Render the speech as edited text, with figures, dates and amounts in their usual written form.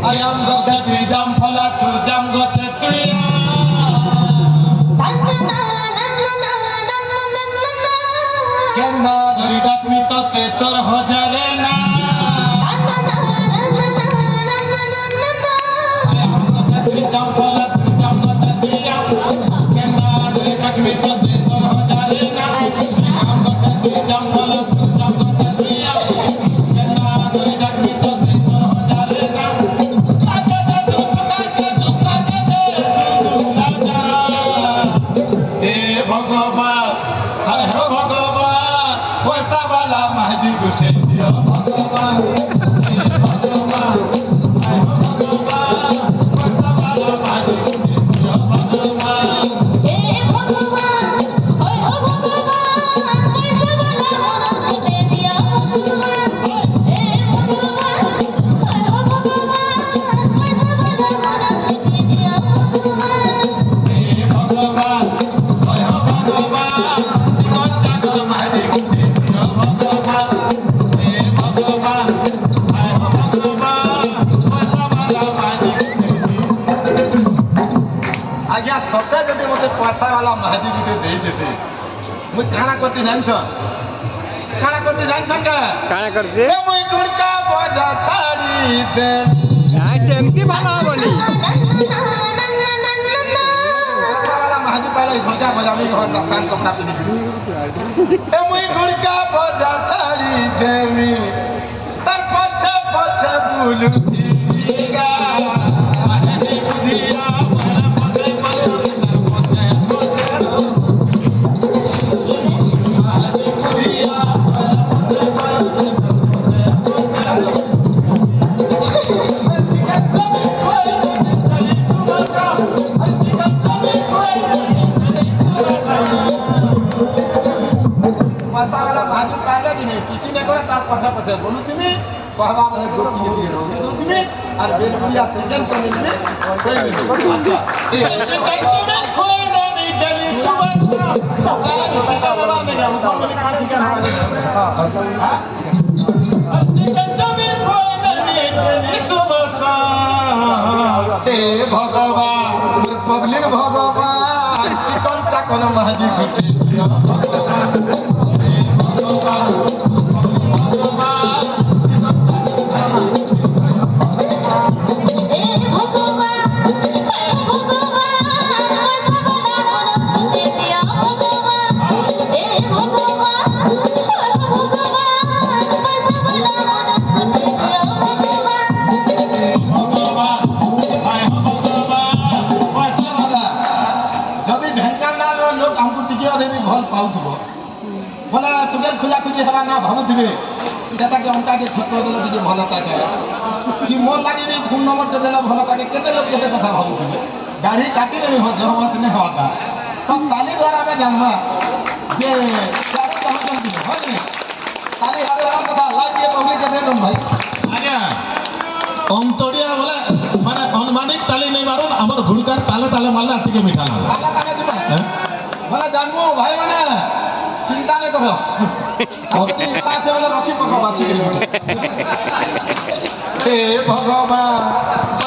আরে আম গছে তুই জাম ফলা তু জাম গছে তুই কেন ধরি ডাকবি তোতে তোর হজারে না আম গছে তুই জাম ফলা তু জাম গছে তুই কেন ধরি ডাকবি তোতে তোর হজারে না আম গছে তুই জাম ফলা তু জাম গছে তুই কেন ধরি ডাকবি তোতে তোর হজারে না ভগবান হরে হে ভগবান পয়সা वाला মাঝি গুঠে দিও ভগবান হে ভগবান হে ভগবান পয়সা वाला মাঝি গুঠে দিও ভগবান হে ভগবান ওই হো ভগবান পয়সা वाला মনস গুটে দিয়া ভগবান হে ভগবান ওই হো ভগবান পয়সা वाला মনস গুটে দিয়া ভগবান হে ভগবান হে ভগবান জীবন জাগর মাঝি গুঠে দিও ভগবান হে ভগবান হে ভগবান পয়সা वाला মাঝি গুঠে দিও আজ্ঞা সতে যদি মতে পয়সা वाला মাঝি গুঠে দেই দেতে মুই কানা করতে জানছন কা কাଣା করছে এ মুই গুড়কা বজা ছাড়ি দে না সেমতি ভালো হবনি वाला महाजी पहले गुड़का बजावी घर दस्तान कपड़ा पिनी ए मुई गुड़का बजा छाड़ी देवी तर पछे पछे बुलू दीगा महाजी बुधिया पर पछे पछे तर पछे पछे महाजी बुधिया पर पछे पछे तर पछे पछे बोलू तुम्हें कहवा मैंने दो तुम्हें और बेलपुरिया चिकन चाउमीन में खोई अच्छा चिकन चाउमीन खोई नहीं डेली सुबह सारा चिकन बना देगा ऊपर में कहां चिकन हां चिकन चाउमीन खोई नहीं डेली सुबह हे भगवान पब्लिक भगवान चिकन चाकन महाजी गुटे भगवान भला तुगर खुजा खुजी हवा ना भावुथिबे सेटाके अंकाके ठीक कर देले टिके भलो ताके कि मोर लागि भी फोन नंबर दे देला भलो ताके केते लोग केते कथा भावुथिबे दाढ़ी काटी देबे हो जहमत ने होता तो ताली द्वारा में जानवा जे चारो कहां जल्दी हो ने ताली हवे हर कथा लाइव के पब्लिक के दे दम भाई आज्ञा अंतरिया वाला माने अनुमानिक ताली नहीं मारुन हमर गुड़कार ताले ताले मारला टिके मिठा लागे ताला ताले दिबा भला जानमु भाई माने चिंता नहीं करो अपनी इच्छा से वाला रखी पका बाची के लिए हे भगवान